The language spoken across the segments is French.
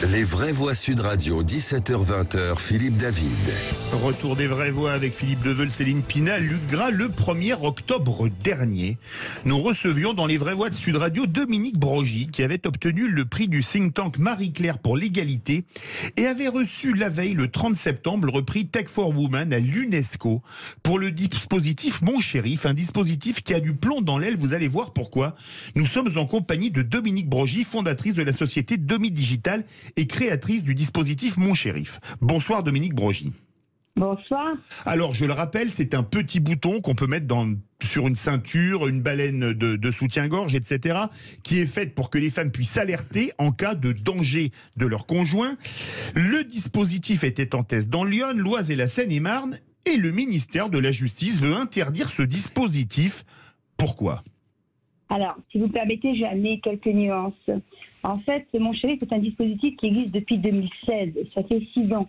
Les vraies voix Sud Radio, 17h-20h, Philippe David. Retour des vraies voix avec Philippe Deveul, Céline Pina, Luc Gras. Le 1er octobre dernier, nous recevions dans les vraies voix de Sud Radio Dominique Brogy, qui avait obtenu le prix du think tank Marie-Claire pour l'égalité et avait reçu la veille, le 30 septembre, le prix Tech for Women à l'UNESCO pour le dispositif Mon Chérif, un dispositif qui a du plomb dans l'aile. Vous allez voir pourquoi. Nous sommes en compagnie de Dominique Brogy, fondatrice de la société Domi Digital et créatrice du dispositif Mon Chérif. Bonsoir Dominique Brogy. Bonsoir. Alors, je le rappelle, c'est un petit bouton qu'on peut mettre sur une ceinture, une baleine de soutien-gorge, etc., qui est faite pour que les femmes puissent alerter en cas de danger de leur conjoint. Le dispositif était en test dans Lyon, l'Oise et la Seine-et-Marne, et le ministère de la Justice veut interdire ce dispositif. Pourquoi ? Alors, si vous permettez, j'ai amené quelques nuances. En fait, Mon Chérif est un dispositif qui existe depuis 2016. Ça fait 6 ans.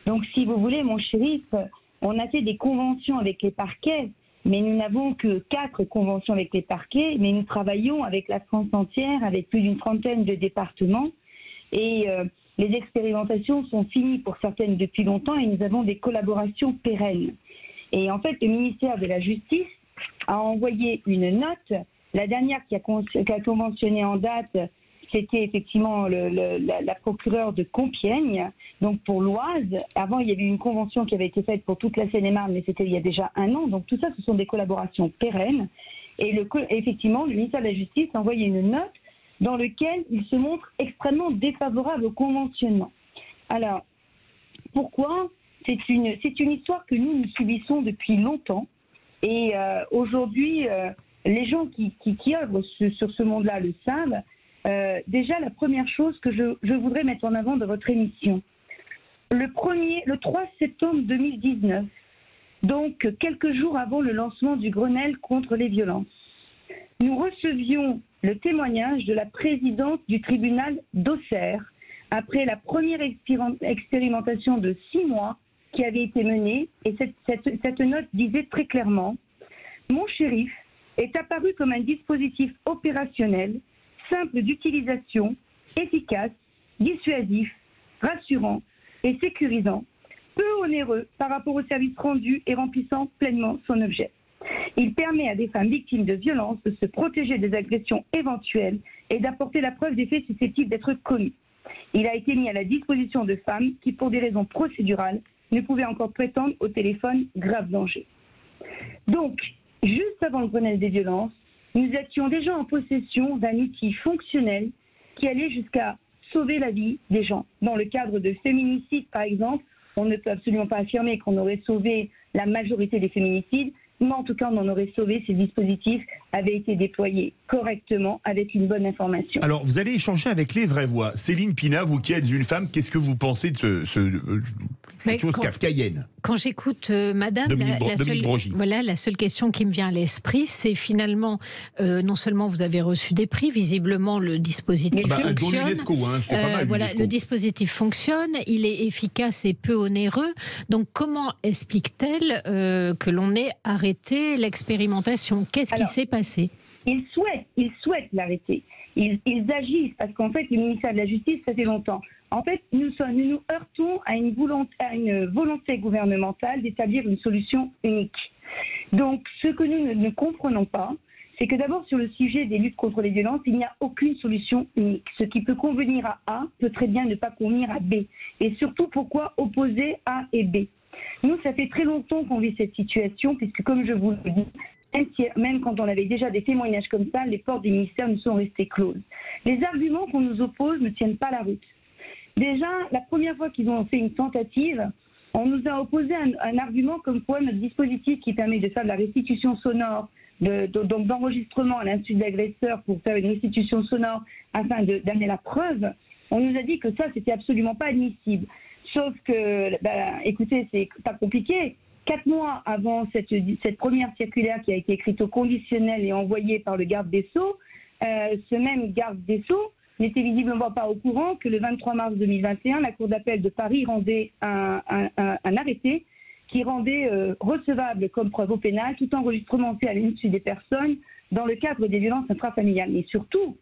Donc, si vous voulez, Mon Chérif, on a fait des conventions avec les parquets, mais nous n'avons que 4 conventions avec les parquets, mais nous travaillons avec la France entière, avec plus d'une trentaine de départements. Et les expérimentations sont finies pour certaines depuis longtemps et nous avons des collaborations pérennes. Et en fait, le ministère de la Justice a envoyé une note. La dernière qui a conventionné en date, c'était effectivement la procureure de Compiègne, donc pour l'Oise. Avant, il y avait une convention qui avait été faite pour toute la Seine-et-Marne, mais c'était il y a déjà 1 an. Donc tout ça, ce sont des collaborations pérennes. Et effectivement, le ministère de la Justice a envoyé une note dans laquelle il se montre extrêmement défavorable au conventionnement. Alors, pourquoi ? C'est une histoire que nous subissons depuis longtemps. Et aujourd'hui, les gens qui œuvrent sur ce monde-là le savent. Déjà, la première chose que je voudrais mettre en avant de votre émission, le 3 septembre 2019, donc quelques jours avant le lancement du Grenelle contre les violences, nous recevions le témoignage de la présidente du tribunal d'Auxerre après la première expérimentation de 6 mois qui avait été menée, et cette note disait très clairement « Mon Chérif est apparu comme un dispositif opérationnel, simple d'utilisation, efficace, dissuasif, rassurant et sécurisant, peu onéreux par rapport au service rendu et remplissant pleinement son objet. Il permet à des femmes victimes de violences de se protéger des agressions éventuelles et d'apporter la preuve des faits susceptibles d'être commis. Il a été mis à la disposition de femmes qui, pour des raisons procédurales, ne pouvaient encore prétendre au téléphone grave danger. » Donc, juste avant le Grenelle des violences, nous étions déjà en possession d'un outil fonctionnel qui allait jusqu'à sauver la vie des gens. Dans le cadre de féminicides, par exemple, on ne peut absolument pas affirmer qu'on aurait sauvé la majorité des féminicides, mais en tout cas, on en aurait sauvé. Ces dispositifs avaient été déployés correctement avec une bonne information. Alors, vous allez échanger avec les vraies voix. Céline Pina, vous qui êtes une femme, qu'est-ce que vous pensez de cette chose kafkaïenne ? Quand j'écoute Madame, la seule question qui me vient à l'esprit, c'est finalement, non seulement vous avez reçu des prix, visiblement le dispositif fonctionne. l'UNESCO, c'est pas mal. Voilà, le dispositif fonctionne, il est efficace et peu onéreux. Donc comment explique-t-elle que l'on ait arrêté l'expérimentation ? Qu'est-ce qui s'est passé ? Ils souhaitent l'arrêter. Ils agissent parce qu'en fait, le ministère de la Justice, ça fait longtemps. En fait, nous nous heurtons à une volonté gouvernementale d'établir une solution unique. Donc, ce que nous ne comprenons pas, c'est que d'abord, sur le sujet des luttes contre les violences, il n'y a aucune solution unique. Ce qui peut convenir à A peut très bien ne pas convenir à B. Et surtout, pourquoi opposer A et B ? Nous, ça fait très longtemps qu'on vit cette situation, puisque comme je vous le dis, même quand on avait déjà des témoignages comme ça, les portes des ministères nous sont restées closes. Les arguments qu'on nous oppose ne tiennent pas la route. Déjà, la première fois qu'ils ont fait une tentative, on nous a opposé un argument comme quoi notre dispositif qui permet de faire de la restitution sonore, donc d'enregistrement à l'insu de l'agresseur pour faire une restitution sonore afin d'amener la preuve, on nous a dit que ça, c'était absolument pas admissible. Sauf que, écoutez, c'est pas compliqué. 4 mois avant cette première circulaire qui a été écrite au conditionnel et envoyée par le garde des Sceaux, ce même garde des Sceaux n'était visiblement pas au courant que le 23 mars 2021, la Cour d'appel de Paris rendait un arrêté qui rendait recevable comme preuve au pénal tout enregistrement fait à l'insu des personnes dans le cadre des violences intrafamiliales. Mais surtout,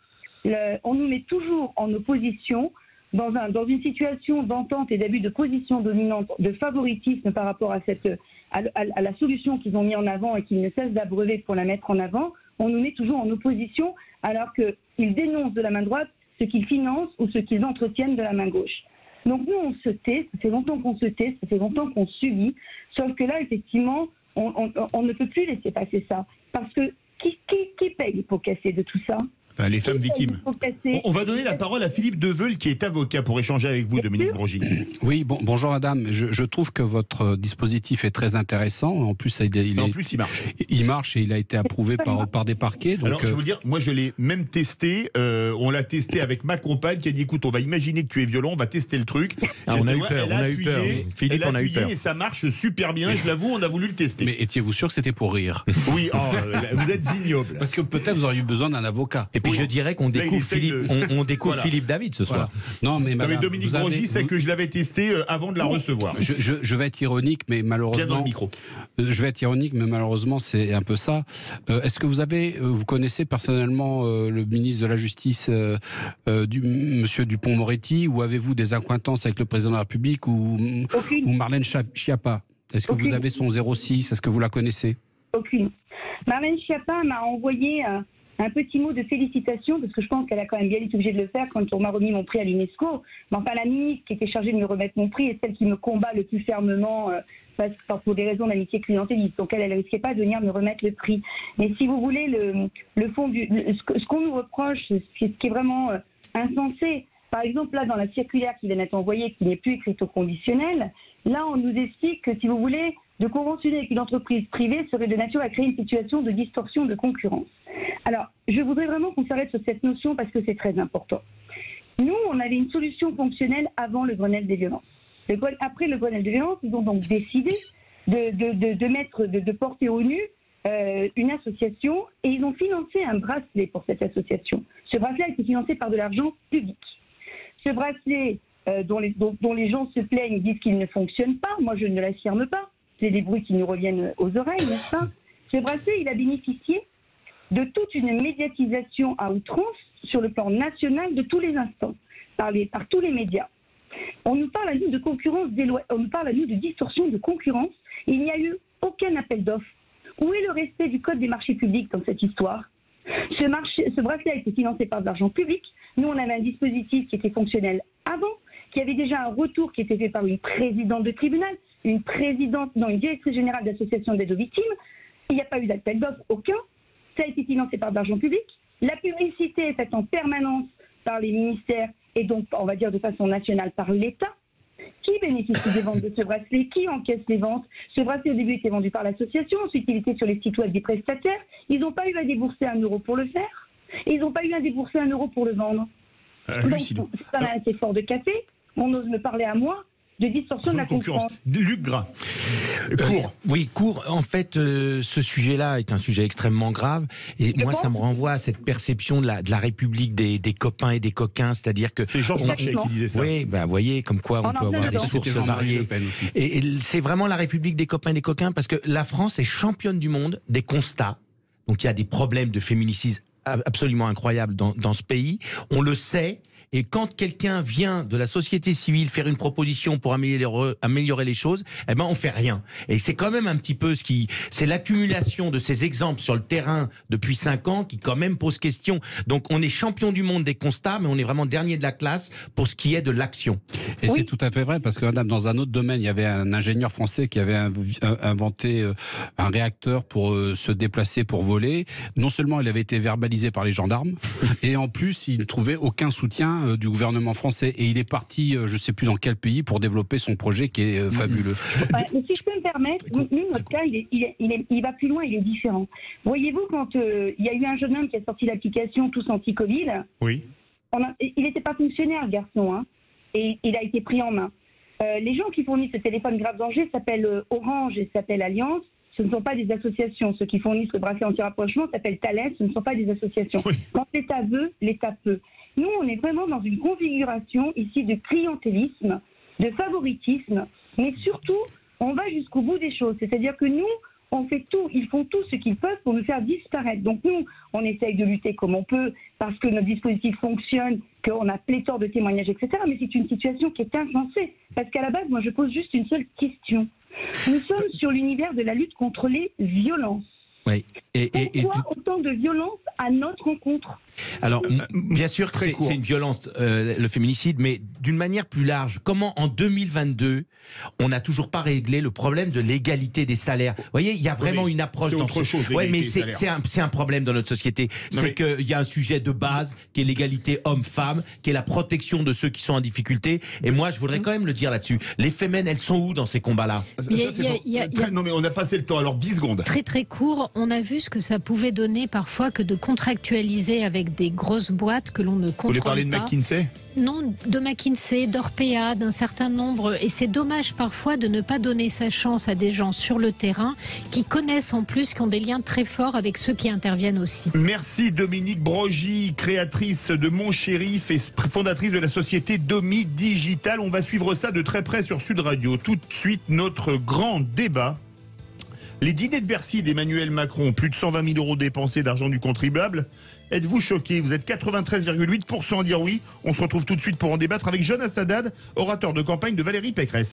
on nous met toujours en opposition dans une situation d'entente et d'abus de position dominante, de favoritisme par rapport à la solution qu'ils ont mis en avant et qu'ils ne cessent d'abreuver pour la mettre en avant, on nous met toujours en opposition alors qu'ils dénoncent de la main droite ce qu'ils financent ou ce qu'ils entretiennent de la main gauche. Donc nous, on se tait, ça fait longtemps qu'on se tait, ça fait longtemps qu'on subit, sauf que là, effectivement, on ne peut plus laisser passer ça. Parce que qui paye les pots cassés de tout ça ? Les femmes victimes. On va donner la parole à Philippe Deveul, qui est avocat, pour échanger avec vous, Dominique Brogy. Oui, bonjour madame. Je trouve que votre dispositif est très intéressant. En plus, il marche. Il marche et il a été approuvé par des parquets. Donc, alors, je veux vous dire, moi, je l'ai même testé. On l'a testé avec ma compagne qui a dit, écoute, on va imaginer que tu es violent, on va tester le truc. On a eu peur. Philippe, on a eu peur. Et ça marche super bien, je l'avoue, on a voulu le tester. Mais étiez-vous sûr que c'était pour rire? Oui, vous êtes ignoble. Parce que peut-être vous auriez eu besoin d'un avocat. Et puis je dirais qu'on découvre Philippe David ce soir. Non, mais Dominique Brogy sait que je l'avais testé avant de la recevoir. Je vais être ironique, mais malheureusement. Bien dans le micro. Je vais être ironique, mais malheureusement, c'est un peu ça. Est-ce que vous connaissez personnellement le ministre de la Justice, Monsieur Dupond-Moretti, ou avez-vous des accointances avec le président de la République ou Marlène Schiappa? Est-ce que vous avez son 06? Est-ce que vous la connaissez? Aucune. Marlène Schiappa m'a envoyé un petit mot de félicitations, parce que je pense qu'elle a quand même bien été obligée de le faire quand on m'a remis mon prix à l'UNESCO. Mais enfin, la ministre qui était chargée de me remettre mon prix est celle qui me combat le plus fermement pour des raisons d'amitié clientéliste. Donc elle ne risquait pas de venir me remettre le prix. Mais si vous voulez, le fond ce qu'on nous reproche, ce qui est vraiment insensé, par exemple, là, dans la circulaire qui vient d'être envoyée, qui n'est plus écrite au conditionnel, là, on nous explique que, si vous voulez, de conventionner avec une entreprise privée serait de nature à créer une situation de distorsion de concurrence. Alors, je voudrais vraiment qu'on s'arrête sur cette notion parce que c'est très important. Nous, on avait une solution fonctionnelle avant le Grenelle des violences. Après le Grenelle des violences, ils ont donc décidé de porter au nu une association, et ils ont financé un bracelet pour cette association. Ce bracelet a été financé par de l'argent public. Ce bracelet dont les gens se plaignent, disent qu'il ne fonctionne pas, moi je ne l'affirme pas, c'est des bruits qui nous reviennent aux oreilles, n'est-ce pas? Ce bracelet, il a bénéficié de toute une médiatisation à outrance sur le plan national de tous les instants, par tous les médias. On nous parle à nous de concurrence on nous parle à nous de distorsion de concurrence. Il n'y a eu aucun appel d'offres. Où est le respect du code des marchés publics dans cette histoire? Ce bracelet a été financé par de l'argent public. Nous, on avait un dispositif qui était fonctionnel avant, qui avait déjà un retour qui était fait par une présidente de tribunal, une directrice générale d'association d'aide aux victimes. Il n'y a pas eu d'appel d'offres, aucun. Ça a été financé par de l'argent public. La publicité est faite en permanence par les ministères et donc, on va dire de façon nationale, par l'État. Qui bénéficie des ventes de ce bracelet? Qui encaisse les ventes? Ce bracelet, au début, était vendu par l'association. Ensuite, il était sur les sites web des prestataires. Ils n'ont pas eu à débourser 1 euro pour le faire. Et ils n'ont pas eu à débourser 1 euro pour le vendre. Donc, c'est un assez fort de café. On ose me parler à moi de distorsion de la concurrence. Luc Gras. Court. En fait, ce sujet-là est un sujet extrêmement grave. Et moi, ça me renvoie à cette perception de la République des copains et des coquins. C'est-à-dire que... C'est Georges Marchais qui disait ça. Oui, vous voyez, comme quoi on peut avoir des sources variées. Et c'est vraiment la République des copains et des coquins, parce que la France est championne du monde des constats. Donc il y a des problèmes de féminicide absolument incroyables dans ce pays. On le sait. Et quand quelqu'un vient de la société civile faire une proposition pour améliorer les choses, eh ben on fait rien. Et c'est quand même un petit peu c'est l'accumulation de ces exemples sur le terrain depuis 5 ans qui quand même pose question. Donc on est champion du monde des constats, mais on est vraiment dernier de la classe pour ce qui est de l'action. Et oui, c'est tout à fait vrai, parce que madame, dans un autre domaine, il y avait un ingénieur français qui avait inventé un réacteur pour se déplacer pour voler. Non seulement il avait été verbalisé par les gendarmes, et en plus il ne trouvait aucun soutien du gouvernement français, et il est parti, je ne sais plus dans quel pays, pour développer son projet qui est fabuleux. Mais si je peux me permettre, nous, notre cas, il va plus loin, il est différent. Voyez-vous, quand il y a eu un jeune homme qui a sorti l'application Tous Anti-Covid, oui. Il n'était pas fonctionnaire, le garçon, hein, et il a été pris en main. Les gens qui fournissent ce téléphone grave danger s'appellent Orange et s'appellent Alliance. Ce ne sont pas des associations. Ceux qui fournissent le bracelet anti-rapprochement s'appellent Thales. Ce ne sont pas des associations. Oui. Quand l'État veut, l'État peut. Nous, on est vraiment dans une configuration ici de clientélisme, de favoritisme, mais surtout, on va jusqu'au bout des choses. C'est-à-dire que nous, on fait tout, ils font tout ce qu'ils peuvent pour nous faire disparaître. Donc nous, on essaye de lutter comme on peut parce que notre dispositif fonctionne, qu'on a pléthore de témoignages, etc. Mais c'est une situation qui est insensée. Parce qu'à la base, moi, je pose juste une seule question. Nous sommes sur l'univers de la lutte contre les violences. Oui. Pourquoi autant de violence à notre rencontre? Alors, bien sûr que c'est une violence, le féminicide, mais d'une manière plus large. Comment, en 2022, on n'a toujours pas réglé le problème de l'égalité des salaires? Vous voyez, il y a vraiment une approche... C'est autre chose, Oui, mais c'est un problème dans notre société. C'est qu'il y a un sujet de base, qui est l'égalité homme-femme, qui est la protection de ceux qui sont en difficulté. Et moi, je voudrais quand même le dire là-dessus. Les femmes, elles sont où dans ces combats-là? Non, mais on a passé le temps, alors 10 secondes. Très très court, on a vu ce que ça pouvait donner parfois que de contractualiser avec des grosses boîtes que l'on ne contrôle pas. Vous voulez parler de McKinsey? Non, de McKinsey, d'Orpea, d'un certain nombre. Et c'est dommage parfois de ne pas donner sa chance à des gens sur le terrain qui connaissent en plus, qui ont des liens très forts avec ceux qui interviennent aussi. Merci Dominique Brogy, créatrice de Mon Shérif et fondatrice de la société Domi Digital. On va suivre ça de très près sur Sud Radio. Tout de suite, notre grand débat. Les dîners de Bercy d'Emmanuel Macron, plus de 120 000 euros dépensés d'argent du contribuable. Êtes-vous choqué? Vous êtes 93,8% à dire oui. On se retrouve tout de suite pour en débattre avec Jonas Haddad, orateur de campagne de Valérie Pécresse.